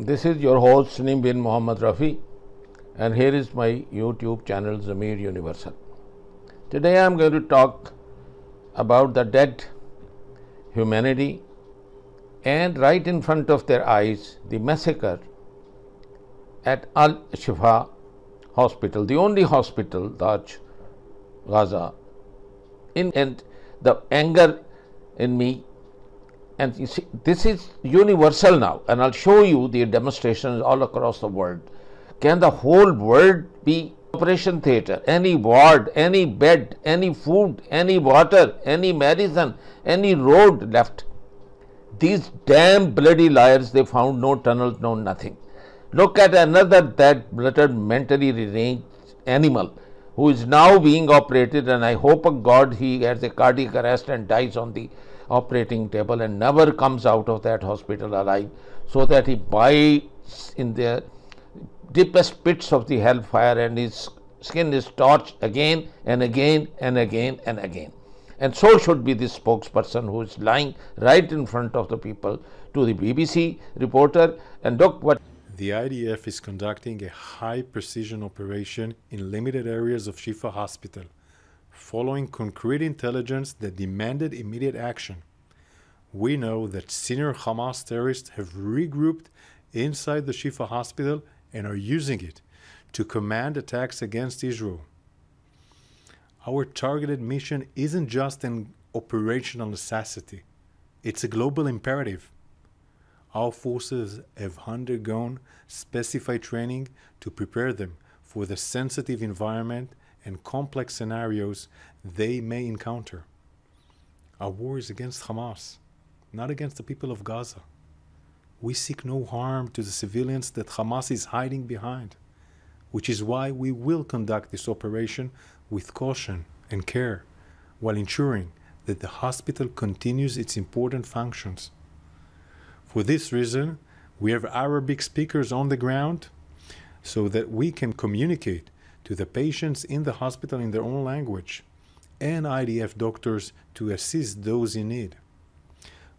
This is your host Naeem bin Mohammad Rafi, and here is my YouTube channel Zamir Universal. Today I am going to talk about the dead humanity and right in front of their eyes the massacre at Shifa hospital, the only hospital, Gaza, and the anger in me. And you see, this is universal now, and I'll show you the demonstrations all across the world. Can the whole world be operation theatre? Any ward, any bed, any food, any water, any medicine, any road left? These damn bloody liars, they found no tunnels, no nothing. Look at another that bloated, mentally deranged animal who is now being operated, and I hope to God he has a cardiac arrest and dies on the operating table and never comes out of that hospital alive, so that he bites in the deepest pits of the hellfire and his skin is torched again and again and again and again. And so should be this spokesperson who is lying right in front of the people to the BBC reporter. And look what the IDF is conducting a high precision operation in limited areas of Shifa hospital, following concrete intelligence that demanded immediate action. We know that senior Hamas terrorists have regrouped inside the Shifa hospital and are using it to command attacks against Israel. Our targeted mission isn't just an operational necessity, it's a global imperative. Our forces have undergone specified training to prepare them for the sensitive environment and complex scenarios they may encounter. Our war is against Hamas, not against the people of Gaza. We seek no harm to the civilians that Hamas is hiding behind, which is why we will conduct this operation with caution and care, while ensuring that the hospital continues its important functions. For this reason, we have Arabic speakers on the ground so that we can communicate to the patients in the hospital in their own language, and IDF doctors to assist those in need.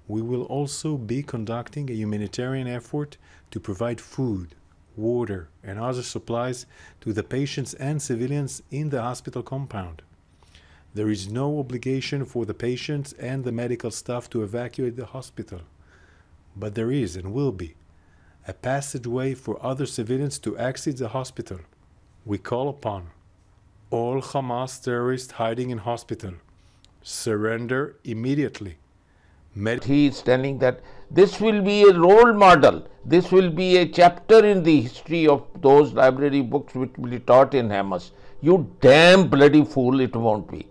We will also be conducting a humanitarian effort to provide food, water, and other supplies to the patients and civilians in the hospital compound. There is no obligation for the patients and the medical staff to evacuate the hospital, but there is and will be a passageway for other civilians to exit the hospital. We call upon all Hamas terrorists hiding in hospital, surrender immediately. he is telling that this will be a role model, this will be a chapter in the history of those library books which will be taught in Hamas. You damn bloody fool, it won't be.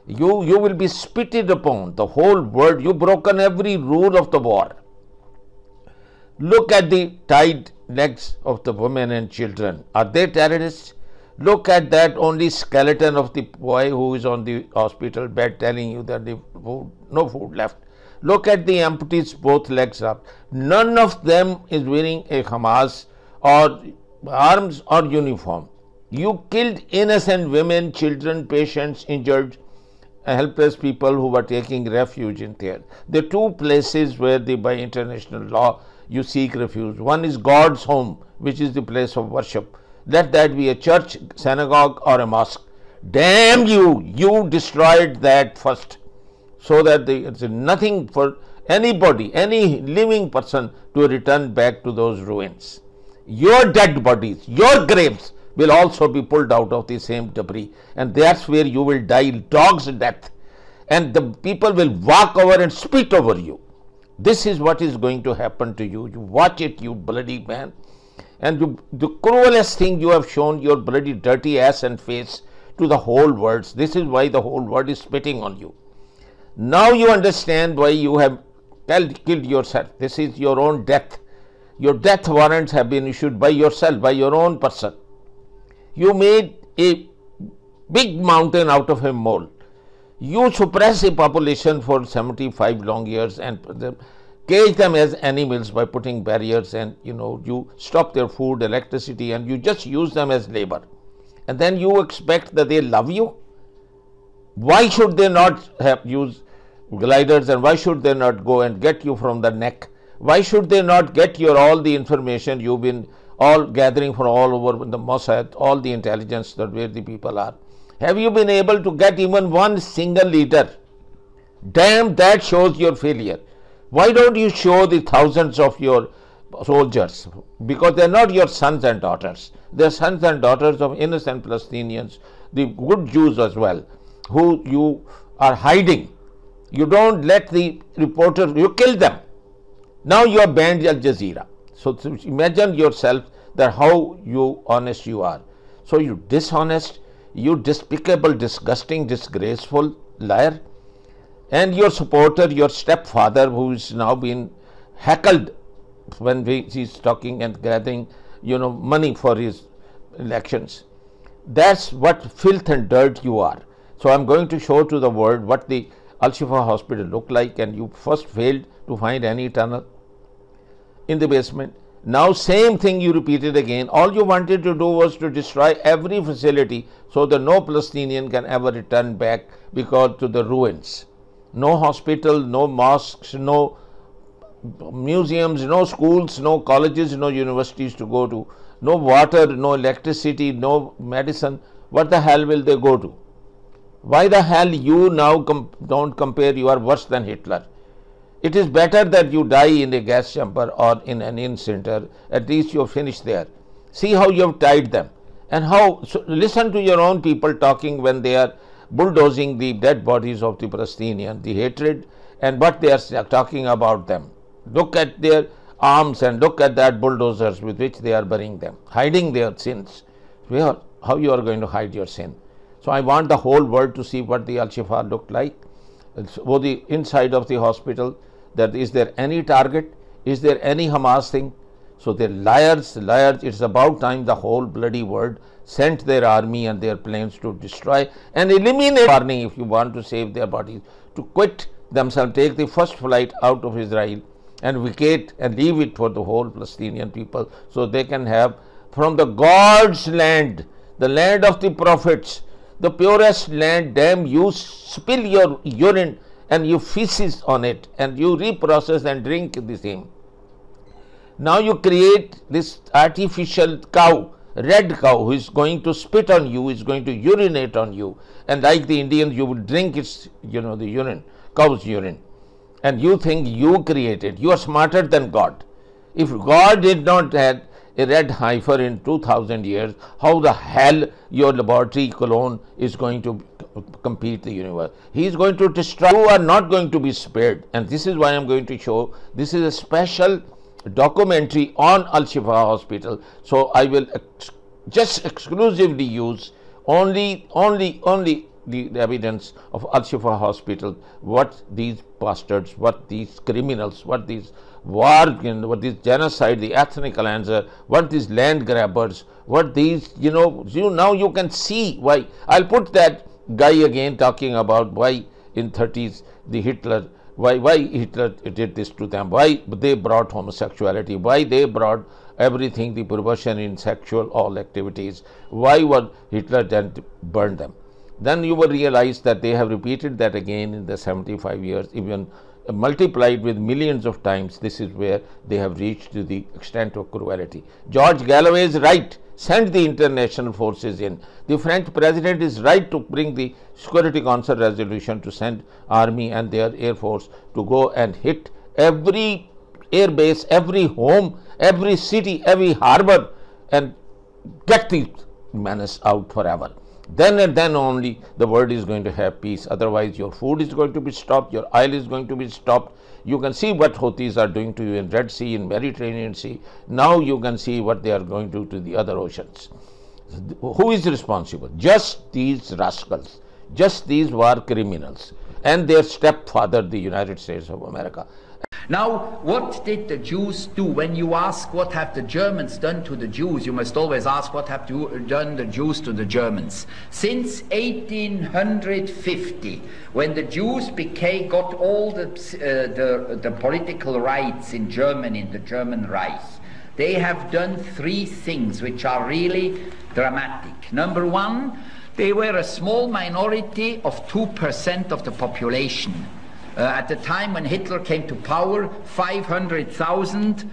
You will be spitted upon, the whole world. You've broken every rule of the war. Look at the tied legs of the women and children. Are they terrorists? Look at that only skeleton of the boy who is on the hospital bed telling you that no food left. Look at the amputees, both legs up. None of them is wearing a Hamas or arms or uniform. You killed innocent women, children, patients, injured, helpless people who were taking refuge in there. The two places where by international law you seek refuge. One is God's home, which is the place of worship. Let that be a church, synagogue, or a mosque. Damn you! You destroyed that first, so that it's nothing for anybody, any living person to return back to those ruins. Your dead bodies, your graves will also be pulled out of the same debris, and that's where you will die dog's death, and the people will walk over and spit over you. This is what is going to happen to you. You watch it, you bloody man. And the cruelest thing, you have shown your bloody dirty ass and face to the whole world. This is why the whole world is spitting on you. Now you understand why you have killed yourself. This is your own death. Your death warrants have been issued by yourself, by your own person. You made a big mountain out of a mole. You suppress a population for 75 long years and cage them as animals by putting barriers, and you stop their food, electricity, and you just use them as labor. And then you expect that they love you? Why should they not have use gliders, and why should they not go and get you from the neck Why should they not get your all the information you've been all gathering from all over the Mossad, all the intelligence that where the people are? Have you been able to get even one single leader? Damn, that shows your failure. Why don't you show the thousands of your soldiers? Because they're not your sons and daughters. They're sons and daughters of innocent Palestinians, the good Jews as well, who you are hiding. You don't let the reporters, you kill them. Now you have banned Al Jazeera. So imagine yourself that how you honest you are. So you dishonest, you despicable, disgusting, disgraceful liar. And your supporter, your stepfather, who is now been heckled when he's talking and gathering, money for his elections. That's what filth and dirt you are. So I'm going to show to the world what the Al-Shifa hospital looked like, and you first failed to find any tunnel in the basement. Now same thing you repeated again. All you wanted to do was to destroy every facility so that no Palestinian can ever return back because to the ruins. No hospital, no mosques, no museums, no schools, no colleges, no universities to go to, no water, no electricity, no medicine. What the hell will they go to? Why the hell you now don't compare? You are worse than Hitler. It is better that you die in a gas chamber or in an incinerator. At least you have finished there. See how you have tied them, and how. So listen to your own people talking when they are bulldozing the dead bodies of the Palestinians, the hatred, and what they are talking about them. Look at their arms and look at that bulldozers with which they are burying them, hiding their sins. How you are going to hide your sin? So I want the whole world to see what the Al-Shifa looked like. So the inside of the hospital, that is there any target? Is there any Hamas thing? So they're liars. It's about time the whole bloody world sent their army and their planes to destroy and eliminate warning if you want to save their bodies, to quit themselves, take the first flight out of Israel and vacate and leave it for the whole Palestinian people, so they can have from the God's land, the land of the prophets, the purest land. Damn, you spill your urine and you feces on it and you reprocess and drink the same. Now you create this artificial cow, red cow, who is going to spit on you, is going to urinate on you, and like the Indians you will drink its, the urine, cow's urine, and you think you created. You are smarter than God. If God did not have a red heifer in 2000 years, how the hell your laboratory cologne is going to compete the universe? He is going to destroy. You are not going to be spared, and this is why I am going to show. This is a special documentary on Al-Shifa hospital. So I will just exclusively use only the evidence of Al-Shifa hospital, what these bastards, what these criminals, what these what this genocide, the ethnic cleanser, what these land grabbers, what these, now you can see why. I'll put that guy again talking about why in 30s the Hitler, why Hitler did this to them, why they brought homosexuality, why they brought everything, the perversion in sexual all activities, why Hitler then burned them. Then you will realize that they have repeated that again in the 75 years, even multiplied with millions of times. This is where they have reached to the extent of cruelty. George Galloway is right. Send the international forces in. The French president is right to bring the Security Council resolution to send army and their air force to go and hit every air base, every home, every city, every harbor, and get the menace out forever. Then and then only the world is going to have peace. Otherwise your food is going to be stopped, your oil is going to be stopped. You can see what Houthis are doing to you in Red Sea, in Mediterranean Sea. Now you can see what they are going to do to the other oceans. Who is responsible? Just these rascals, just these war criminals and their stepfather, the United States of America. Now, what did the Jews do? When you ask what have the Germans done to the Jews, you must always ask what have done the Jews to the Germans. Since 1850, when the Jews got all the political rights in Germany, in the German Reich, they have done three things which are really dramatic. Number one, they were a small minority of 2% of the population. At the time when Hitler came to power, 500,000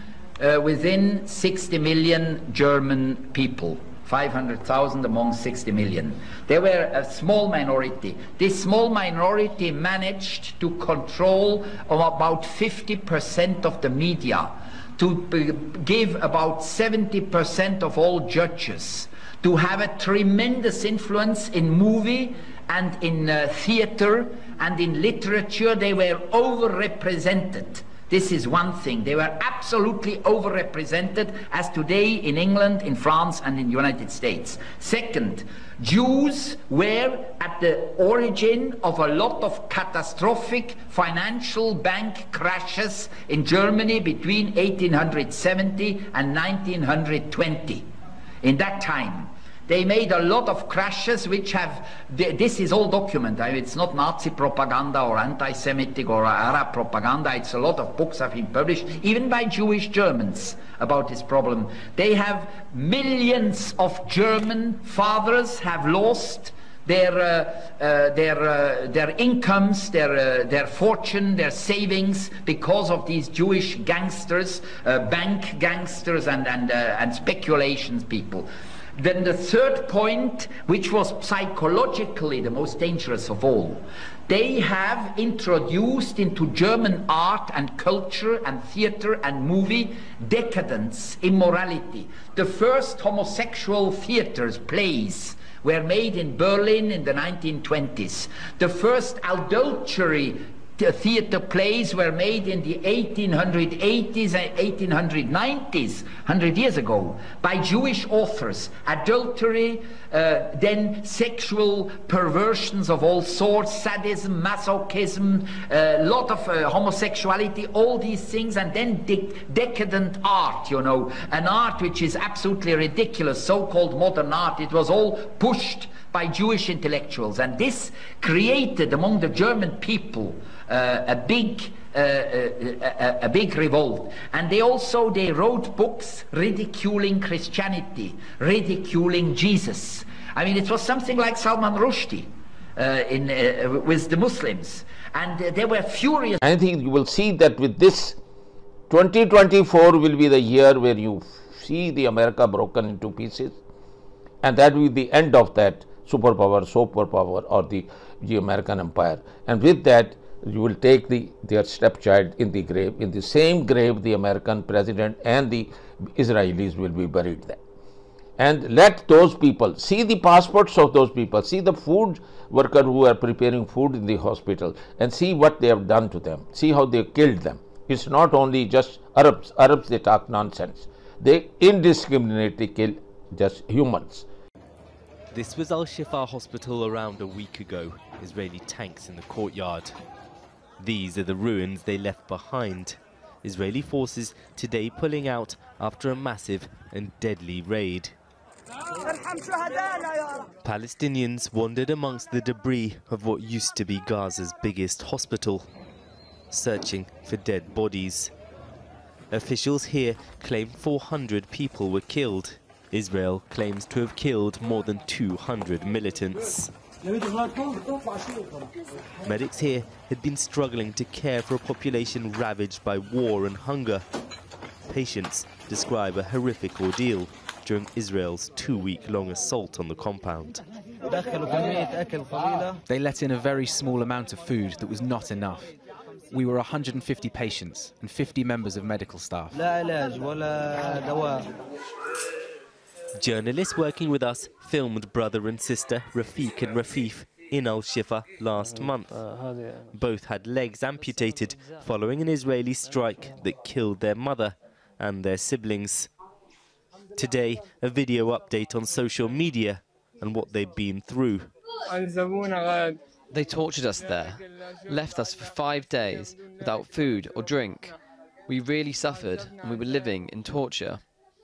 within 60 million German people. 500,000 among 60 million. They were a small minority. This small minority managed to control about 50% of the media, to give about 70% of all judges, to have a tremendous influence in movie and in theater and in literature. They were overrepresented. This is one thing. They were absolutely overrepresented, as today in England, in France, and in the United States. Second, Jews were at the origin of a lot of catastrophic financial bank crashes in Germany between 1870 and 1920. In that time, they made a lot of crashes which have, this is all documented. I mean, it's not Nazi propaganda or anti-Semitic or Arab propaganda. It's a lot of books have been published, even by Jewish Germans, about this problem. They have millions of German fathers have lost their incomes, their fortune, their savings because of these Jewish gangsters, bank gangsters and speculations people. Then the third point, which was psychologically the most dangerous of all, they have introduced into German art and culture and theater and movie decadence, immorality. The first homosexual theaters, plays, were made in Berlin in the 1920s. The first adultery theater plays were made in the 1880s and 1890s, 100 years ago, by Jewish authors. Adultery, then sexual perversions of all sorts, sadism, masochism, a lot of homosexuality, all these things, and then decadent art, you know, an art which is absolutely ridiculous, so-called modern art. It was all pushed by Jewish intellectuals, and this created among the German people a big revolt. And they wrote books ridiculing Christianity, ridiculing Jesus. I mean, it was something like Salman Rushdie with the Muslims, and they were furious. I think you will see that with this, 2024 will be the year where you see the America broken into pieces, and that will be the end of that superpower or the American empire. And with that, you will take their stepchild in the grave. In the same grave, the American president and the Israelis will be buried there. And let those people see the passports of those people, see the food worker who are preparing food in the hospital, and see what they have done to them, see how they killed them. It's not only just Arabs. Arabs, they talk nonsense. They indiscriminately kill just humans. This was Al-Shifa hospital around a week ago. Israeli tanks in the courtyard. These are the ruins they left behind. Israeli forces today pulling out after a massive and deadly raid. Palestinians wandered amongst the debris of what used to be Gaza's biggest hospital, searching for dead bodies. Officials here claim 400 people were killed. Israel claims to have killed more than 200 militants. Medics here had been struggling to care for a population ravaged by war and hunger. Patients describe a horrific ordeal during Israel's 2-week-long assault on the compound. They let in a very small amount of food that was not enough. We were 150 patients and 50 members of medical staff. Journalists working with us filmed brother and sister Rafiq and Rafif in Al-Shifa last month. Both had legs amputated following an Israeli strike that killed their mother and their siblings. Today, a video update on social media and what they've been through. They tortured us there, left us for 5 days without food or drink. We really suffered and we were living in torture.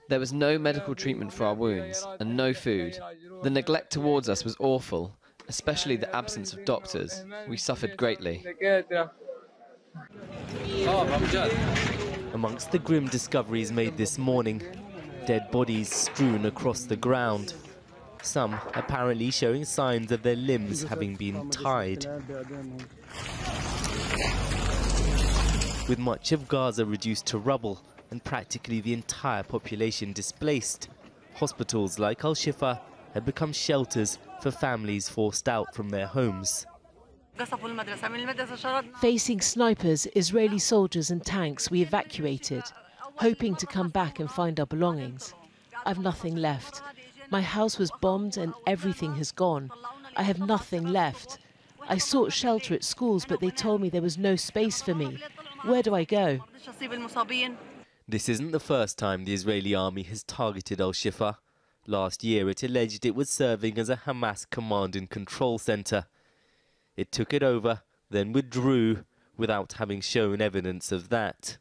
There was no medical treatment for our wounds and no food. The neglect towards us was awful, especially the absence of doctors. We suffered greatly. Amongst the grim discoveries made this morning, dead bodies strewn across the ground. Some apparently showing signs of their limbs having been tied. With much of Gaza reduced to rubble and practically the entire population displaced, hospitals like Al-Shifa had become shelters for families forced out from their homes. Facing snipers, Israeli soldiers and tanks, we evacuated, hoping to come back and find our belongings. I've nothing left. My house was bombed and everything has gone. I have nothing left. I sought shelter at schools, but they told me there was no space for me. Where do I go? This isn't the first time the Israeli army has targeted Al-Shifa. Last year, it alleged it was serving as a Hamas command and control center. It took it over, then withdrew, without having shown evidence of that.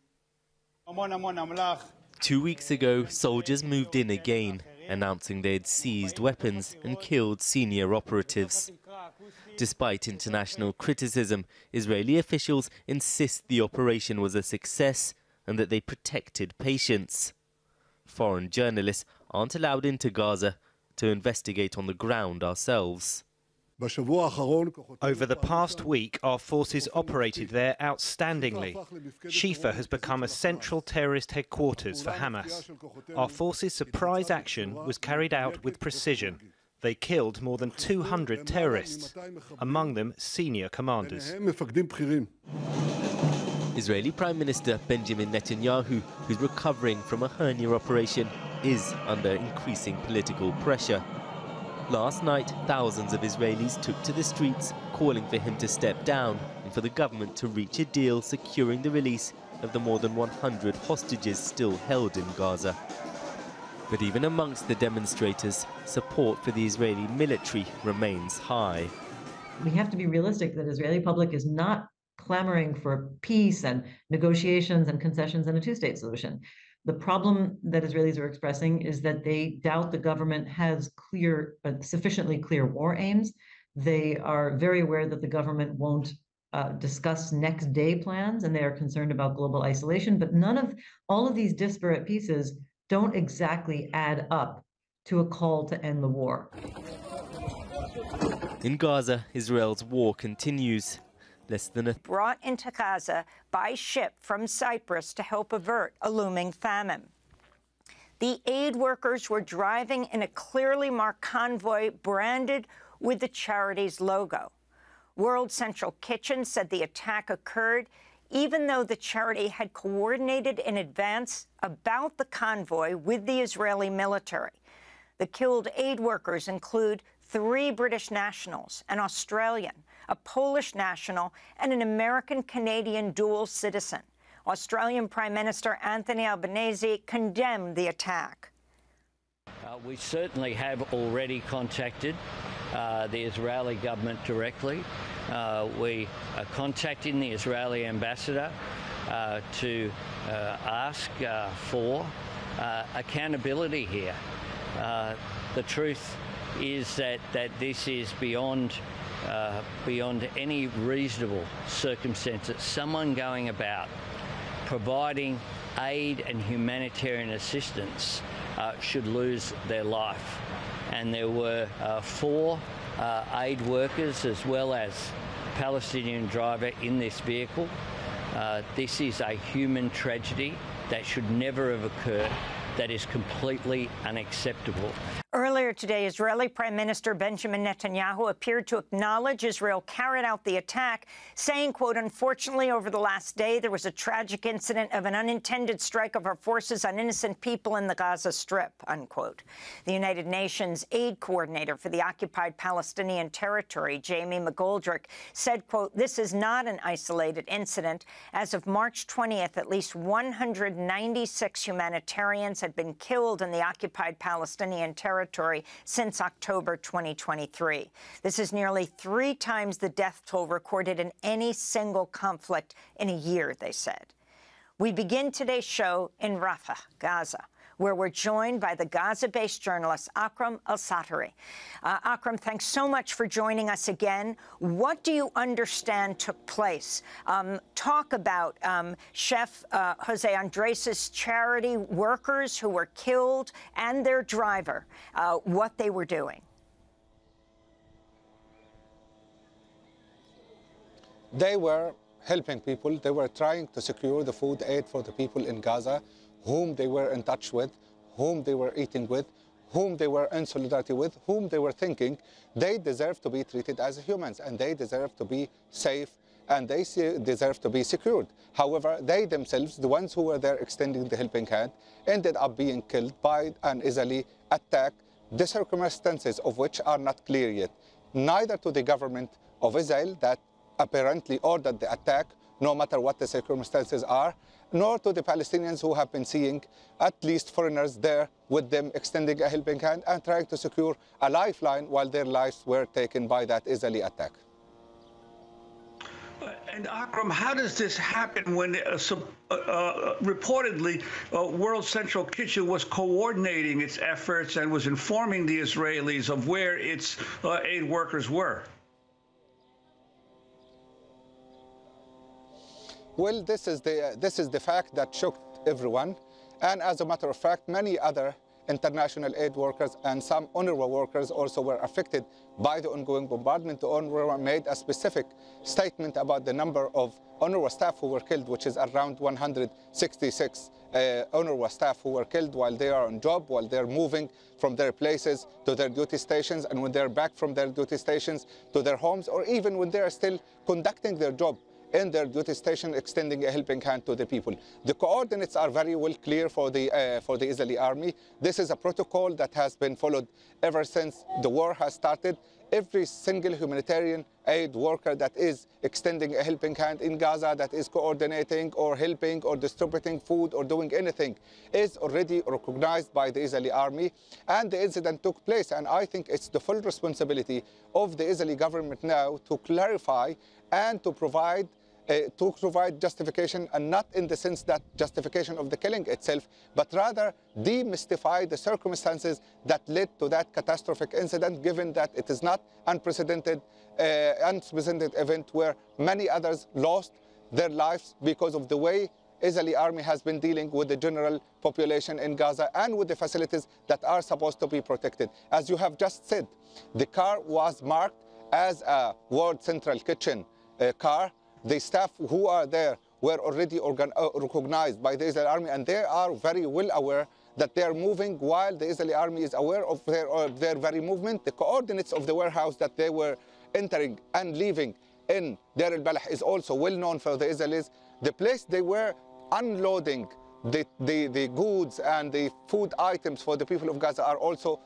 2 weeks ago, soldiers moved in again, announcing they had seized weapons and killed senior operatives. Despite international criticism, Israeli officials insist the operation was a success and that they protected patients. Foreign journalists aren't allowed into Gaza to investigate on the ground ourselves. Over the past week, our forces operated there outstandingly. Shifa has become a central terrorist headquarters for Hamas. Our forces' surprise action was carried out with precision. They killed more than 200 terrorists, among them senior commanders. Israeli Prime Minister Benjamin Netanyahu, who's recovering from a hernia operation, is under increasing political pressure. Last night, thousands of Israelis took to the streets, calling for him to step down and for the government to reach a deal securing the release of the more than 100 hostages still held in Gaza. But even amongst the demonstrators, support for the Israeli military remains high. We have to be realistic that the Israeli public is not clamoring for peace and negotiations and concessions and a two-state solution. The problem that Israelis are expressing is that they doubt the government has sufficiently clear war aims. They are very aware that the government won't discuss next day plans, and they are concerned about global isolation. But all of these disparate pieces don't exactly add up to a call to end the war. In Gaza, Israel's war continues. Brought into Gaza by ship from Cyprus to help avert a looming famine. The aid workers were driving in a clearly marked convoy branded with the charity's logo. World Central Kitchen said the attack occurred even though the charity had coordinated in advance about the convoy with the Israeli military. The killed aid workers include 3 British nationals, an Australian, a Polish national, and an American-Canadian dual citizen. Australian Prime Minister Anthony Albanese condemned the attack. We certainly have already contacted the Israeli government directly. We are contacting the Israeli ambassador to ask for accountability here. The truth is that this is beyond any reasonable circumstances. Someone going about providing aid and humanitarian assistance should lose their life. And there were 4 aid workers as well as a Palestinian driver in this vehicle. This is a human tragedy that should never have occurred. That is completely unacceptable. Earlier today, Israeli Prime Minister Benjamin Netanyahu appeared to acknowledge Israel carried out the attack, saying, quote, "Unfortunately, over the last day, there was a tragic incident of an unintended strike of our forces on innocent people in the Gaza Strip," unquote. The United Nations aid coordinator for the occupied Palestinian territory, Jamie McGoldrick, said, quote, "This is not an isolated incident. As of March 20th, at least 196 humanitarians had been killed in the occupied Palestinian territory since October 2023. This is nearly 3 times the death toll recorded in any single conflict in a year, they said. We begin today's show in Rafah, Gaza, where we're joined by the Gaza-based journalist Akram al-Satari. Akram, thanks so much for joining us again. What do you understand took place? Talk about Chef Jose Andres' charity workers who were killed and their driver, what they were doing. They were helping people. They were trying to secure the food aid for the people in Gaza, whom they were in touch with, whom they were eating with, whom they were in solidarity with, whom they were thinking they deserve to be treated as humans, and they deserve to be safe, and they deserve to be secured. However, they themselves, the ones who were there extending the helping hand, ended up being killed by an Israeli attack, the circumstances of which are not clear yet, neither to the government of Israel that apparently ordered the attack, no matter what the circumstances are, nor to the Palestinians who have been seeing at least foreigners there with them extending a helping hand and trying to secure a lifeline while their lives were taken by that Israeli attack. And Akram, how does this happen when reportedly World Central Kitchen was coordinating its efforts and was informing the Israelis of where its aid workers were? Well, this is the fact that shocked everyone, and as a matter of fact, many other international aid workers and some UNRWA workers also were affected by the ongoing bombardment. The UNRWA made a specific statement about the number of UNRWA staff who were killed, which is around 166 UNRWA staff who were killed while they are on job, while they're moving from their places to their duty stations, and when they're back from their duty stations to their homes, or even when they are still conducting their job in their duty station, extending a helping hand to the people. The coordinates are very well clear for the Israeli army. This is a protocol that has been followed ever since the war has started. Every single humanitarian aid worker that is extending a helping hand in Gaza, that is coordinating or helping or distributing food or doing anything, is already recognized by the Israeli army. And the incident took place, and I think it's the full responsibility of the Israeli government now to clarify and to provide justification, and not in the sense that justification of the killing itself, but rather demystify the circumstances that led to that catastrophic incident, given that it is not unprecedented event where many others lost their lives because of the way Israeli army has been dealing with the general population in Gaza and with the facilities that are supposed to be protected. As you have just said, the car was marked as a World Central Kitchen car. The staff who are there were already recognized by the Israeli army, and they are very well aware that they are moving while the Israeli army is aware of their very movement. The coordinates of the warehouse that they were entering and leaving in Deir al-Balah is also well known for the Israelis. The place they were unloading the goods and the food items for the people of Gaza are also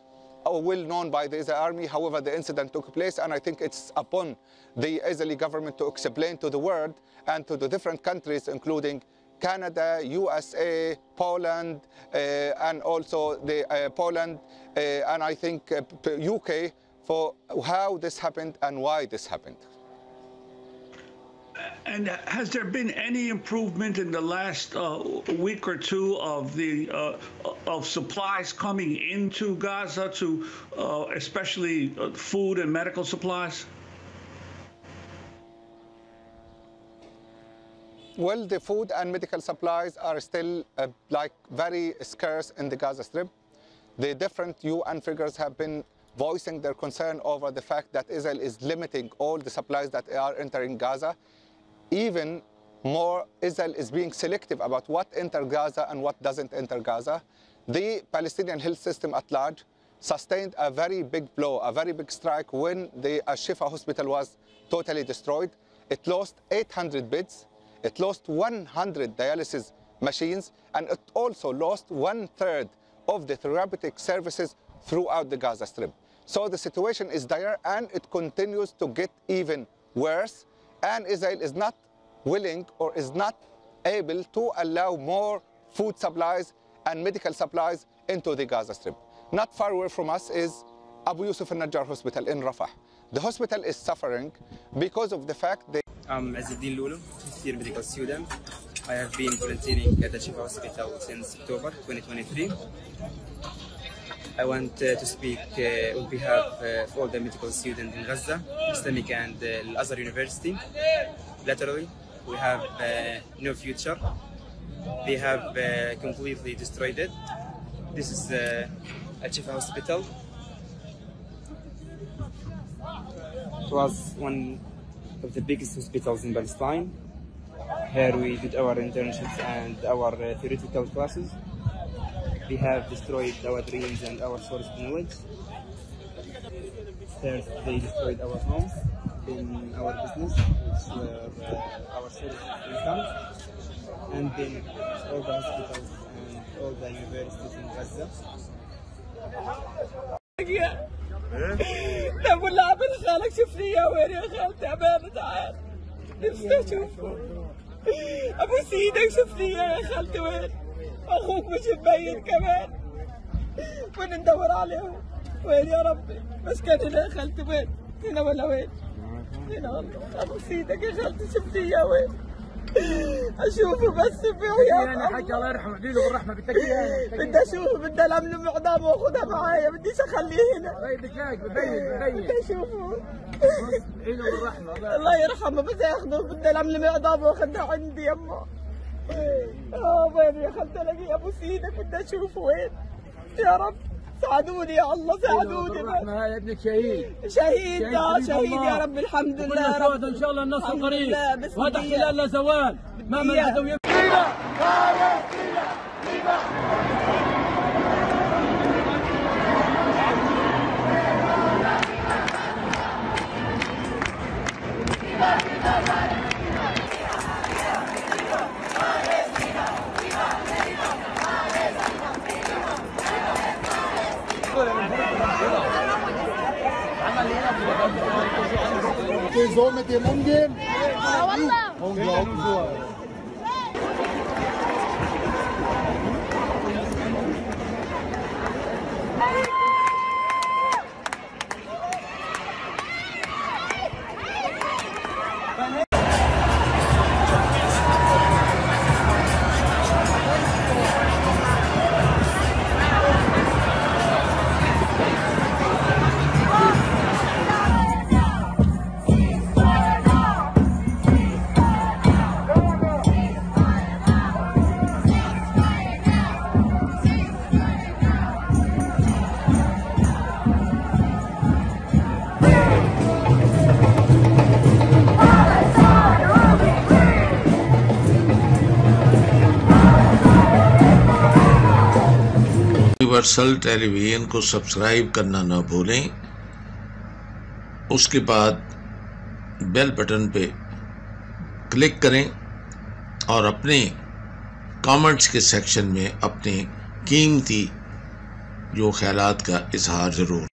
well known by the Israeli army. However, the incident took place, and I think it's upon the Israeli government to explain to the world and to the different countries, including Canada, USA, Poland, and also Poland, and I think UK, for how this happened and why this happened. And has there been any improvement in the last week or two of the of supplies coming into Gaza, to especially food and medical supplies? Well, the food and medical supplies are still like very scarce in the Gaza Strip. The different UN figures have been voicing their concern over the fact that Israel is limiting all the supplies that are entering Gaza. Even more, Israel is being selective about what enters Gaza and what doesn't enter Gaza. The Palestinian health system at large sustained a very big blow, a very big strike when the Shifa hospital was totally destroyed. It lost 800 beds, it lost 100 dialysis machines, and it also lost 1/3 of the therapeutic services throughout the Gaza Strip. So the situation is dire, and it continues to get even worse. And Israel is not willing or is not able to allow more food supplies and medical supplies into the Gaza Strip. Not far away from us is Abu Yusuf al-Najjar Hospital in Rafah. The hospital is suffering because of the fact that I'm Azzuddin Lulu, senior medical student. I have been volunteering at the Shifa Hospital since October 2023. I want to speak on behalf of all the medical students in Gaza, Islamic and Al-Azhar University. Literally, we have no future. They have completely destroyed it. This is a Shifa hospital. It was one of the biggest hospitals in Palestine. Here we did our internships and our theoretical classes. We have destroyed our dreams and our source of knowledge. First, they destroyed our homes, then our business, which were our source of income, and then all the hospitals and all the universities in Gaza. طب واللي عمل خالك شوف لي يا وين يا خالتي أمانة تعال نفسي أشوفه أبو سيدك شوف لي يا خالتي وين أخوك مش مبين كمان وين ندور عليهم وين يا ربي بس كان هنا يا خالتي وين هنا ولا وين هنا والله أبو سيدك يا خالتي شوف لي يا وين اشوفه بس بعياط انا حاج الله يرحمه اديله بالرحمه بدي اشوفه بدي الملم عظامه واخذها معايا بديش اخليه هنا بدي اشوفه اديله بالرحمه الله يرحمه بس ياخذه بدي الملم عظامه واخذها عندي يمه وين يا خالتي الاقي ابو سيدك بدي اشوفه وين يا رب ساعدوني يا الله ساعدوني بالرحمه هاي ابنك شهيد شهيد يا رب الحمد لله يا رب ان شاء الله النصر قريب وهذا احتلال لا زوال ما العدو So mit dem umgehen? Unglaublich. Universal television को subscribe करना ना भूलें। उसके बाद bell button पे click करें और अपने कमेंट्स के सेक्शन में अपने कीमती जो ख्यालात का इजहार ज़रूर